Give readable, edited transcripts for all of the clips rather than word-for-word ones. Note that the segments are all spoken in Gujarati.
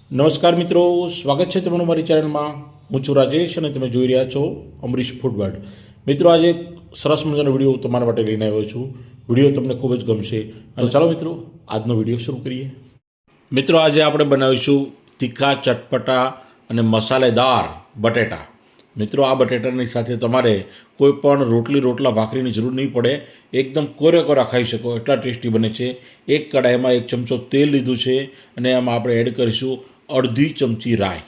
નમસ્કાર મિત્રો, સ્વાગત છે તમારું મારી ચેનલમાં. હું છું રાજેશ અને તમે જોઈ રહ્યા છો અમરીશ ફૂડવર્ડ. મિત્રો, આજે એક સરસ મજાનો વિડીયો તમારા માટે લઈને આવ્યો છું. વિડીયો તમને ખૂબ જ ગમશે. તો ચાલો મિત્રો, આજનો વિડીયો શરૂ કરીએ. મિત્રો, આજે આપણે બનાવીશું તીખા, ચટપટા અને મસાલેદાર બટેટા. મિત્રો, આ બટેટાની સાથે તમારે કોઈ પણ રોટલા ભાખરીની જરૂર નહીં પડે. એકદમ કોરા ખાઈ શકો એટલા ટેસ્ટી બને છે. એક કડાઈમાં 1 ચમચો તેલ લીધું છે અને એમાં આપણે એડ કરીશું અડધી ચમચી રાઈ.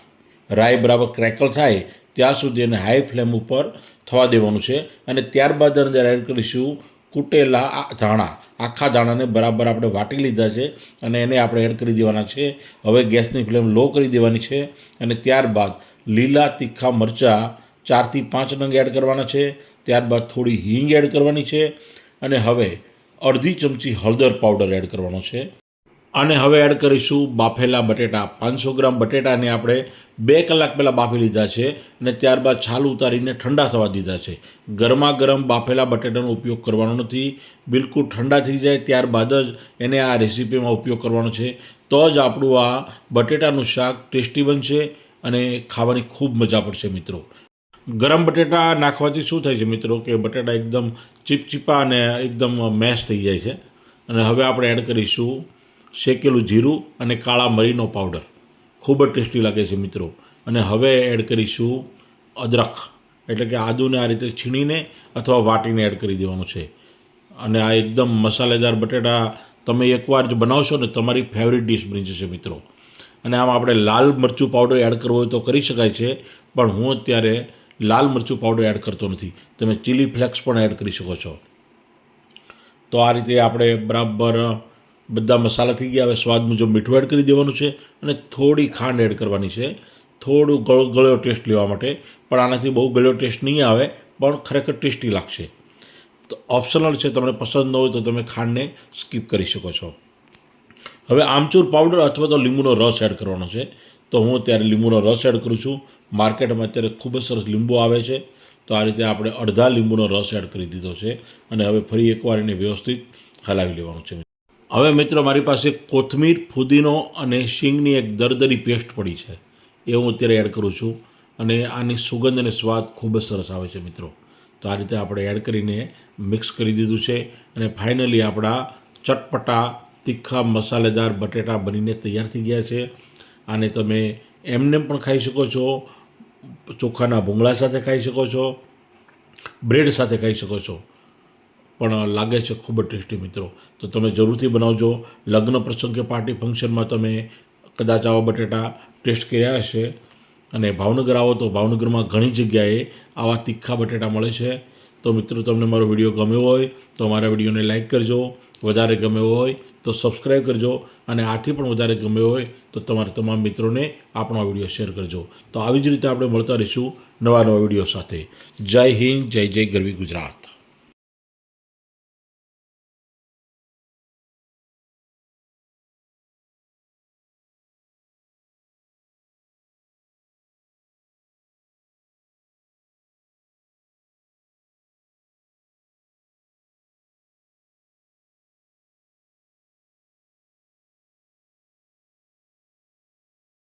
રાઈ બરાબર ક્રેકલ થાય ત્યાં સુધી એને હાઈ ફ્લેમ ઉપર થવા દેવાનું છે અને ત્યારબાદ અંદર એડ કરીશું કૂટેલા ધાણા. આખા ધાણાને બરાબર આપણે વાટી લીધા છે અને એને આપણે એડ કરી દેવાના છે. હવે ગેસની ફ્લેમ લો કરી દેવાની છે અને ત્યારબાદ લીલા તીખા મરચાં 4 થી 5 નંગ એડ કરવાના છે. ત્યારબાદ થોડી હિંગ એડ કરવાની છે અને હવે અડધી ચમચી હળદર પાવડર એડ કરવાનો છે. અને હવે એડ કરીશું બાફેલા બટેટા. 500 ગ્રામ બટેટાને આપણે 2 કલાક પહેલાં બાફી લીધા છે અને ત્યારબાદ છાલ ઉતારીને ઠંડા થવા દીધા છે. ગરમા ગરમ બાફેલા બટેટાનો ઉપયોગ કરવાનો નથી. બિલકુલ ઠંડા થઈ જાય ત્યારબાદ જ એને આ રેસીપીમાં ઉપયોગ કરવાનો છે. તો જ આપણું આ બટેટાનું શાક ટેસ્ટી બનશે અને ખાવાની ખૂબ મજા પડશે મિત્રો. ગરમ બટેટા નાખવાથી શું થાય છે મિત્રો કે બટેટા એકદમ ચીપચીપા અને એકદમ મેશ થઈ જાય છે. અને હવે આપણે એડ કરીશું શેકેલું જીરું અને કાળા મરીનો પાવડર. ખૂબ જ ટેસ્ટી લાગે છે મિત્રો. અને હવે એડ કરીશું અદરક, એટલે કે આદુને આ રીતે છીણીને અથવા વાટીને એડ કરી દેવાનું છે. અને આ એકદમ મસાલેદાર બટેટા તમે એકવાર જ બનાવશો ને તમારી ફેવરિટ ડિશ બની જશે મિત્રો. અને આમાં આપણે લાલ મરચું પાવડર એડ કરવો હોય તો કરી શકાય છે, પણ હું અત્યારે લાલ મરચું પાવડર એડ કરતો નથી. તમે ચીલી ફ્લેક્સ પણ એડ કરી શકો છો. તો આ રીતે આપણે બરાબર બધા મસાલા થઈ ગયા. હવે સ્વાદ મુજબ મીઠું એડ કરી દેવાનું છે અને થોડી ખાંડ એડ કરવાની છે, થોડું ગળ્યો ટેસ્ટ લેવા માટે. પણ આનાથી બહુ ગળ્યો ટેસ્ટ નહીં આવે, પણ ખરેખર ટેસ્ટી લાગશે. તો ઓપ્શનલ છે, તમને પસંદ ન હોય તો તમે ખાંડને સ્કીપ કરી શકો છો. હવે આમચૂર પાવડર અથવા તો લીંબુનો રસ એડ કરવાનો છે. તો હું અત્યારે લીંબુનો રસ એડ કરું છું. માર્કેટમાં અત્યારે ખૂબ જ સરસ લીંબુ આવે છે. તો આ રીતે આપણે અડધા લીંબુનો રસ એડ કરી દીધો છે અને હવે ફરી એકવાર એને વ્યવસ્થિત હલાવી લેવાનું છે. હવે મિત્રો, મારી પાસે કોથમીર, ફુદીનો અને શીંગની એક દરદરી પેસ્ટ પડી છે, એ હું અત્યારે એડ કરું છું. અને આની સુગંધ અને સ્વાદ ખૂબ જ સરસ આવે છે મિત્રો. તો આ રીતે આપણે એડ કરીને મિક્સ કરી દીધું છે અને ફાઇનલી આપણા ચટપટા તીખા મસાલેદાર બટેટા બનીને તૈયાર થઈ ગયા છે. આને તમે એમને પણ ખાઈ શકો છો, ચોખાના ભૂંગળા સાથે ખાઈ શકો છો, બ્રેડ સાથે ખાઈ શકો છો. પણ લાગે છે ખૂબ જ ટેસ્ટી મિત્રો. તો તમે જરૂરથી બનાવજો. લગ્ન પ્રસંગ કે પાર્ટી ફંક્શનમાં તમે કદાચ આવા બટેટા ટેસ્ટ કર્યા હશે. અને ભાવનગર આવો તો ભાવનગરમાં ઘણી જગ્યાએ આવા તીખા બટેટા મળે છે. તો મિત્રો, તમને મારો વિડીયો ગમ્યો હોય તો મારા વિડીયોને લાઇક કરજો. વધારે ગમ્યો હોય તો સબસ્ક્રાઈબ કરજો. અને આથી પણ વધારે ગમ્યો હોય તો તમારા તમામ મિત્રોને આપણો વિડીયો શેર કરજો. તો આવી જ રીતે આપણે મળતા રહીશું નવા વિડીયો સાથે. જય હિન્દ, જય ગરવી ગુજરાત.